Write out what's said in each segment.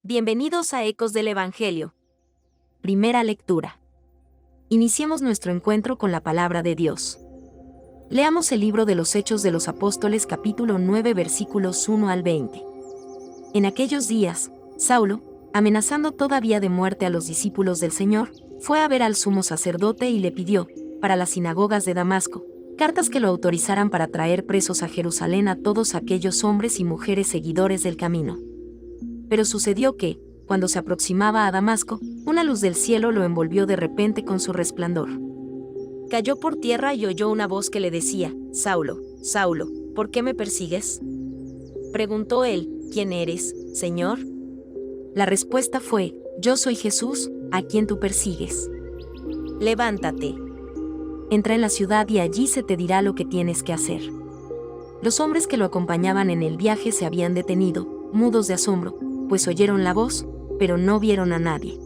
Bienvenidos a Ecos del Evangelio. Primera lectura. Iniciemos nuestro encuentro con la palabra de Dios. Leamos el libro de los Hechos de los Apóstoles capítulo 9 versículos 1 al 20. En aquellos días, Saulo, amenazando todavía de muerte a los discípulos del Señor, fue a ver al sumo sacerdote y le pidió, para las sinagogas de Damasco, cartas que lo autorizaran para traer presos a Jerusalén a todos aquellos hombres y mujeres seguidores del camino. Pero sucedió que, cuando se aproximaba a Damasco, una luz del cielo lo envolvió de repente con su resplandor. Cayó por tierra y oyó una voz que le decía: Saulo, Saulo, ¿por qué me persigues? Preguntó él: ¿Quién eres, Señor? La respuesta fue: Yo soy Jesús, a quien tú persigues. Levántate. Entra en la ciudad y allí se te dirá lo que tienes que hacer. Los hombres que lo acompañaban en el viaje se habían detenido, mudos de asombro, pues oyeron la voz, pero no vieron a nadie.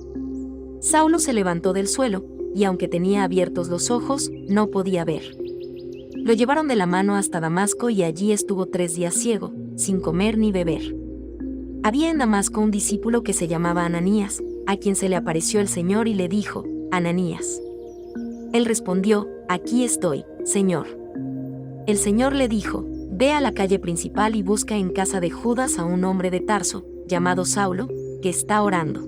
Saulo se levantó del suelo, y aunque tenía abiertos los ojos, no podía ver. Lo llevaron de la mano hasta Damasco y allí estuvo 3 días ciego, sin comer ni beber. Había en Damasco un discípulo que se llamaba Ananías, a quien se le apareció el Señor y le dijo: Ananías. Él respondió: Aquí estoy, Señor. El Señor le dijo: Ve a la calle principal y busca en casa de Judas a un hombre de Tarso, llamado Saulo, que está orando.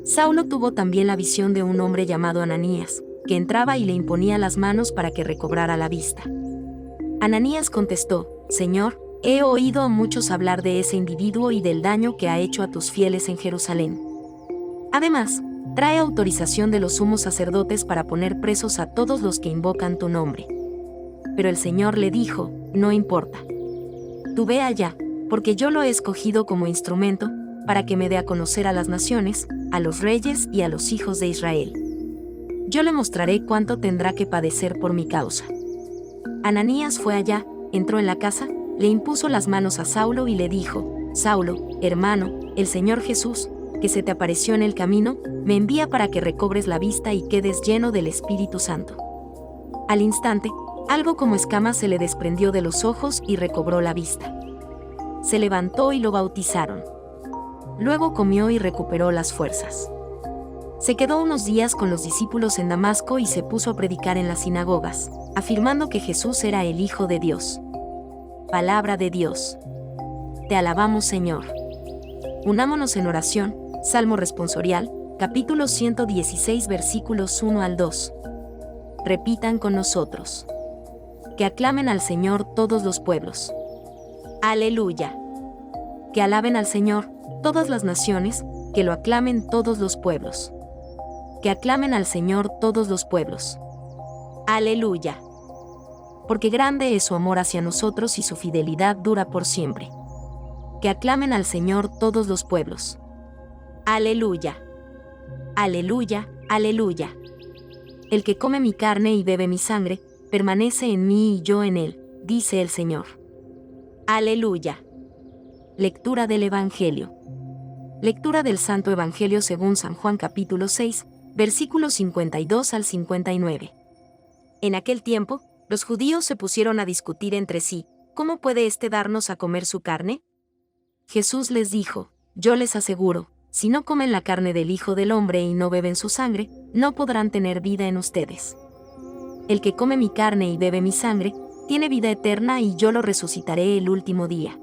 Saulo tuvo también la visión de un hombre llamado Ananías, que entraba y le imponía las manos para que recobrara la vista. Ananías contestó: Señor, he oído a muchos hablar de ese individuo y del daño que ha hecho a tus fieles en Jerusalén. Además, trae autorización de los sumos sacerdotes para poner presos a todos los que invocan tu nombre. Pero el Señor le dijo: No importa. Tú ve allá, porque yo lo he escogido como instrumento, para que me dé a conocer a las naciones, a los reyes y a los hijos de Israel. Yo le mostraré cuánto tendrá que padecer por mi causa. Ananías fue allá, entró en la casa, le impuso las manos a Saulo y le dijo: Saulo, hermano, el Señor Jesús, que se te apareció en el camino, me envía para que recobres la vista y quedes lleno del Espíritu Santo. Al instante, algo como escamas se le desprendió de los ojos y recobró la vista. Se levantó y lo bautizaron. Luego comió y recuperó las fuerzas. Se quedó unos días con los discípulos en Damasco y se puso a predicar en las sinagogas, afirmando que Jesús era el Hijo de Dios. Palabra de Dios. Te alabamos, Señor. Unámonos en oración. Salmo responsorial, capítulo 116 versículos 1 al 2. Repitan con nosotros. Que aclamen al Señor todos los pueblos. Aleluya. Que alaben al Señor todas las naciones, que lo aclamen todos los pueblos. Que aclamen al Señor todos los pueblos. Aleluya. Porque grande es su amor hacia nosotros y su fidelidad dura por siempre. Que aclamen al Señor todos los pueblos. Aleluya. Aleluya, aleluya. El que come mi carne y bebe mi sangre, permanece en mí y yo en él, dice el Señor. Aleluya. Lectura del Evangelio. Lectura del Santo Evangelio según San Juan capítulo 6, versículos 52 al 59. En aquel tiempo, los judíos se pusieron a discutir entre sí: ¿cómo puede éste darnos a comer su carne? Jesús les dijo: Yo les aseguro, si no comen la carne del Hijo del Hombre y no beben su sangre, no podrán tener vida en ustedes. El que come mi carne y bebe mi sangre, tiene vida eterna y yo lo resucitaré el último día.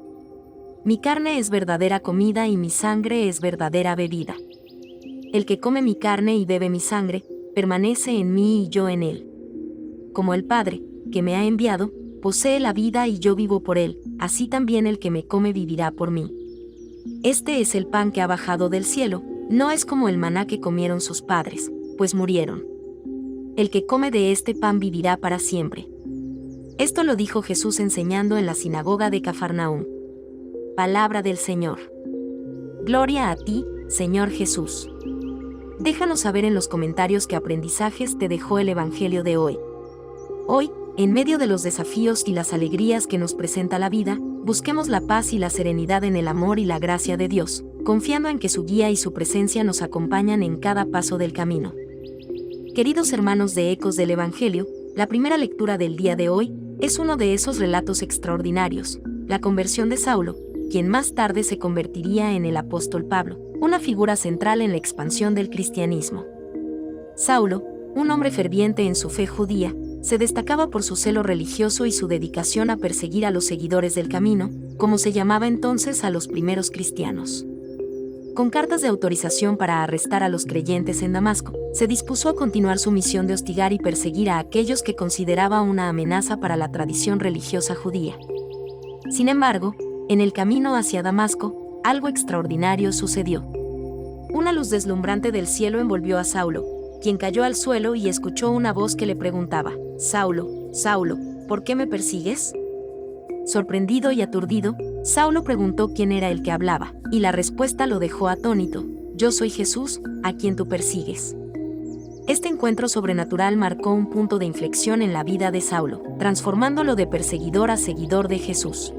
Mi carne es verdadera comida y mi sangre es verdadera bebida. El que come mi carne y bebe mi sangre, permanece en mí y yo en él. Como el Padre, que me ha enviado, posee la vida y yo vivo por él, así también el que me come vivirá por mí. Este es el pan que ha bajado del cielo, no es como el maná que comieron sus padres, pues murieron. El que come de este pan vivirá para siempre. Esto lo dijo Jesús enseñando en la sinagoga de Cafarnaúm. Palabra del Señor. Gloria a ti, Señor Jesús. Déjanos saber en los comentarios qué aprendizajes te dejó el Evangelio de hoy. Hoy, en medio de los desafíos y las alegrías que nos presenta la vida, busquemos la paz y la serenidad en el amor y la gracia de Dios, confiando en que su guía y su presencia nos acompañan en cada paso del camino. Queridos hermanos de Ecos del Evangelio, la primera lectura del día de hoy es uno de esos relatos extraordinarios, la conversión de Saulo, quien más tarde se convertiría en el apóstol Pablo, una figura central en la expansión del cristianismo. Saulo, un hombre ferviente en su fe judía, se destacaba por su celo religioso y su dedicación a perseguir a los seguidores del camino, como se llamaba entonces a los primeros cristianos. Con cartas de autorización para arrestar a los creyentes en Damasco, se dispuso a continuar su misión de hostigar y perseguir a aquellos que consideraba una amenaza para la tradición religiosa judía. Sin embargo, en el camino hacia Damasco, algo extraordinario sucedió. Una luz deslumbrante del cielo envolvió a Saulo, quien cayó al suelo y escuchó una voz que le preguntaba: «Saulo, Saulo, ¿por qué me persigues?». Sorprendido y aturdido, Saulo preguntó quién era el que hablaba, y la respuesta lo dejó atónito: «Yo soy Jesús, a quien tú persigues». Este encuentro sobrenatural marcó un punto de inflexión en la vida de Saulo, transformándolo de perseguidor a seguidor de Jesús.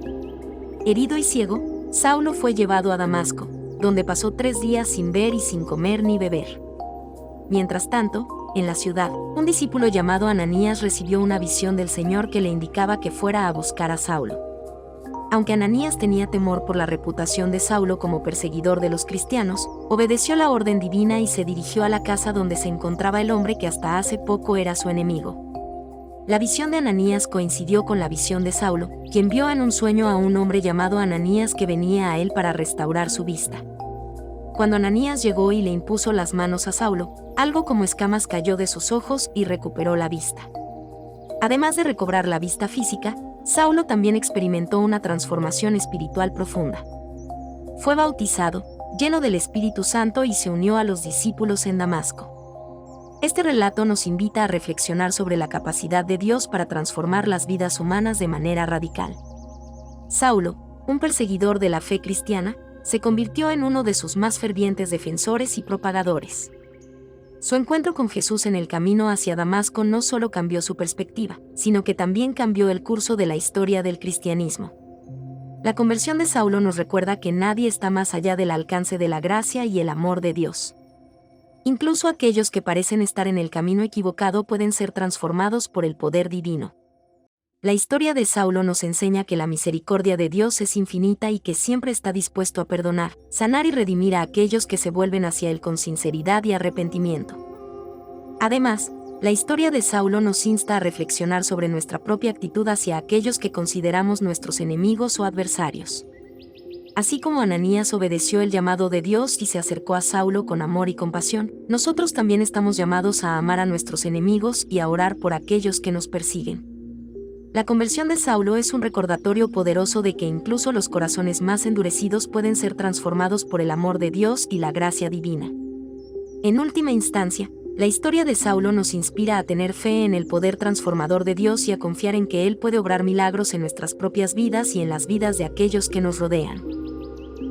Herido y ciego, Saulo fue llevado a Damasco, donde pasó 3 días sin ver y sin comer ni beber. Mientras tanto, en la ciudad, un discípulo llamado Ananías recibió una visión del Señor que le indicaba que fuera a buscar a Saulo. Aunque Ananías tenía temor por la reputación de Saulo como perseguidor de los cristianos, obedeció la orden divina y se dirigió a la casa donde se encontraba el hombre que hasta hace poco era su enemigo. La visión de Ananías coincidió con la visión de Saulo, quien vio en un sueño a un hombre llamado Ananías que venía a él para restaurar su vista. Cuando Ananías llegó y le impuso las manos a Saulo, algo como escamas cayó de sus ojos y recuperó la vista. Además de recobrar la vista física, Saulo también experimentó una transformación espiritual profunda. Fue bautizado, lleno del Espíritu Santo, y se unió a los discípulos en Damasco. Este relato nos invita a reflexionar sobre la capacidad de Dios para transformar las vidas humanas de manera radical. Saulo, un perseguidor de la fe cristiana, se convirtió en uno de sus más fervientes defensores y propagadores. Su encuentro con Jesús en el camino hacia Damasco no solo cambió su perspectiva, sino que también cambió el curso de la historia del cristianismo. La conversión de Saulo nos recuerda que nadie está más allá del alcance de la gracia y el amor de Dios. Incluso aquellos que parecen estar en el camino equivocado pueden ser transformados por el poder divino. La historia de Saulo nos enseña que la misericordia de Dios es infinita y que siempre está dispuesto a perdonar, sanar y redimir a aquellos que se vuelven hacia Él con sinceridad y arrepentimiento. Además, la historia de Saulo nos insta a reflexionar sobre nuestra propia actitud hacia aquellos que consideramos nuestros enemigos o adversarios. Así como Ananías obedeció el llamado de Dios y se acercó a Saulo con amor y compasión, nosotros también estamos llamados a amar a nuestros enemigos y a orar por aquellos que nos persiguen. La conversión de Saulo es un recordatorio poderoso de que incluso los corazones más endurecidos pueden ser transformados por el amor de Dios y la gracia divina. En última instancia, la historia de Saulo nos inspira a tener fe en el poder transformador de Dios y a confiar en que Él puede obrar milagros en nuestras propias vidas y en las vidas de aquellos que nos rodean.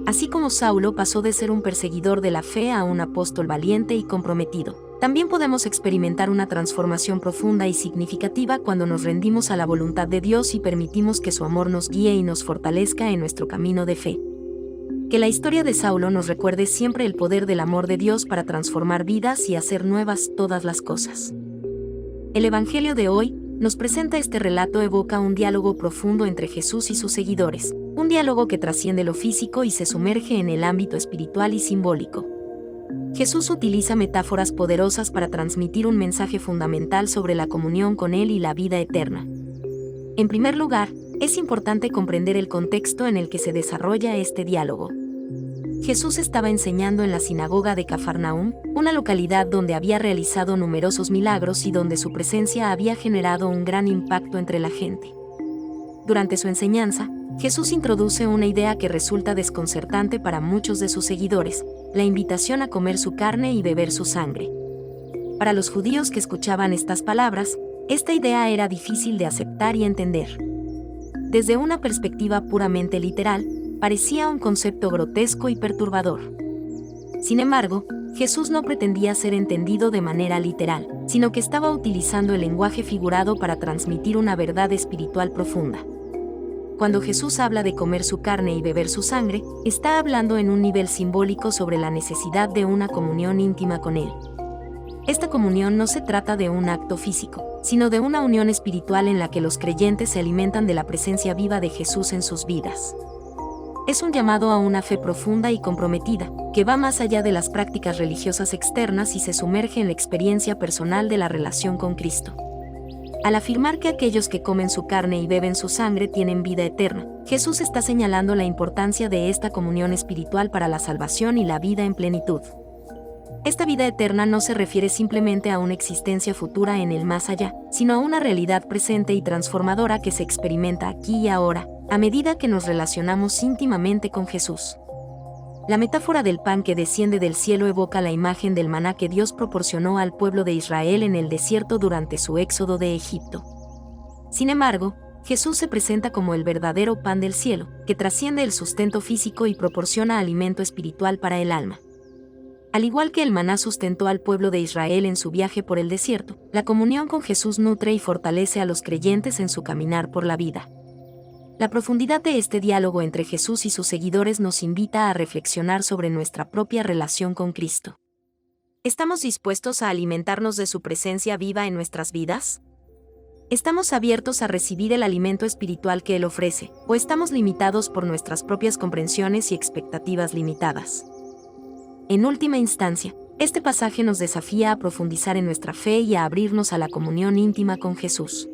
Así como Saulo pasó de ser un perseguidor de la fe a un apóstol valiente y comprometido, también podemos experimentar una transformación profunda y significativa cuando nos rendimos a la voluntad de Dios y permitimos que su amor nos guíe y nos fortalezca en nuestro camino de fe. Que la historia de Saulo nos recuerde siempre el poder del amor de Dios para transformar vidas y hacer nuevas todas las cosas. El Evangelio de hoy nos presenta este relato evoca un diálogo profundo entre Jesús y sus seguidores, un diálogo que trasciende lo físico y se sumerge en el ámbito espiritual y simbólico. Jesús utiliza metáforas poderosas para transmitir un mensaje fundamental sobre la comunión con Él y la vida eterna. En primer lugar, es importante comprender el contexto en el que se desarrolla este diálogo. Jesús estaba enseñando en la sinagoga de Cafarnaúm, una localidad donde había realizado numerosos milagros y donde su presencia había generado un gran impacto entre la gente. Durante su enseñanza, Jesús introduce una idea que resulta desconcertante para muchos de sus seguidores: la invitación a comer su carne y beber su sangre. Para los judíos que escuchaban estas palabras, esta idea era difícil de aceptar y entender. Desde una perspectiva puramente literal, parecía un concepto grotesco y perturbador. Sin embargo, Jesús no pretendía ser entendido de manera literal, sino que estaba utilizando el lenguaje figurado para transmitir una verdad espiritual profunda. Cuando Jesús habla de comer su carne y beber su sangre, está hablando en un nivel simbólico sobre la necesidad de una comunión íntima con Él. Esta comunión no se trata de un acto físico, sino de una unión espiritual en la que los creyentes se alimentan de la presencia viva de Jesús en sus vidas. Es un llamado a una fe profunda y comprometida, que va más allá de las prácticas religiosas externas y se sumerge en la experiencia personal de la relación con Cristo. Al afirmar que aquellos que comen su carne y beben su sangre tienen vida eterna, Jesús está señalando la importancia de esta comunión espiritual para la salvación y la vida en plenitud. Esta vida eterna no se refiere simplemente a una existencia futura en el más allá, sino a una realidad presente y transformadora que se experimenta aquí y ahora, a medida que nos relacionamos íntimamente con Jesús. La metáfora del pan que desciende del cielo evoca la imagen del maná que Dios proporcionó al pueblo de Israel en el desierto durante su éxodo de Egipto. Sin embargo, Jesús se presenta como el verdadero pan del cielo, que trasciende el sustento físico y proporciona alimento espiritual para el alma. Al igual que el maná sustentó al pueblo de Israel en su viaje por el desierto, la comunión con Jesús nutre y fortalece a los creyentes en su caminar por la vida. La profundidad de este diálogo entre Jesús y sus seguidores nos invita a reflexionar sobre nuestra propia relación con Cristo. ¿Estamos dispuestos a alimentarnos de su presencia viva en nuestras vidas? ¿Estamos abiertos a recibir el alimento espiritual que Él ofrece, o estamos limitados por nuestras propias comprensiones y expectativas limitadas? En última instancia, este pasaje nos desafía a profundizar en nuestra fe y a abrirnos a la comunión íntima con Jesús.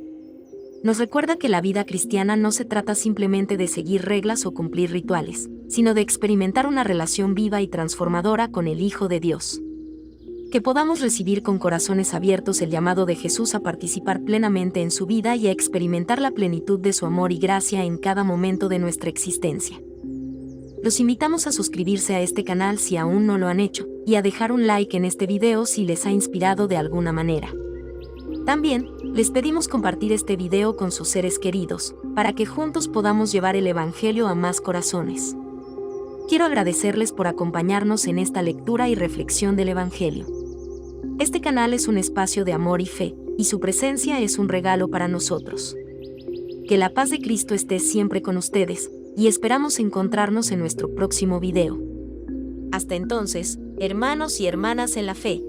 Nos recuerda que la vida cristiana no se trata simplemente de seguir reglas o cumplir rituales, sino de experimentar una relación viva y transformadora con el Hijo de Dios. Que podamos recibir con corazones abiertos el llamado de Jesús a participar plenamente en su vida y a experimentar la plenitud de su amor y gracia en cada momento de nuestra existencia. Los invitamos a suscribirse a este canal si aún no lo han hecho, y a dejar un like en este video si les ha inspirado de alguna manera. También, les pedimos compartir este video con sus seres queridos, para que juntos podamos llevar el Evangelio a más corazones. Quiero agradecerles por acompañarnos en esta lectura y reflexión del Evangelio. Este canal es un espacio de amor y fe, y su presencia es un regalo para nosotros. Que la paz de Cristo esté siempre con ustedes, y esperamos encontrarnos en nuestro próximo video. Hasta entonces, hermanos y hermanas en la fe,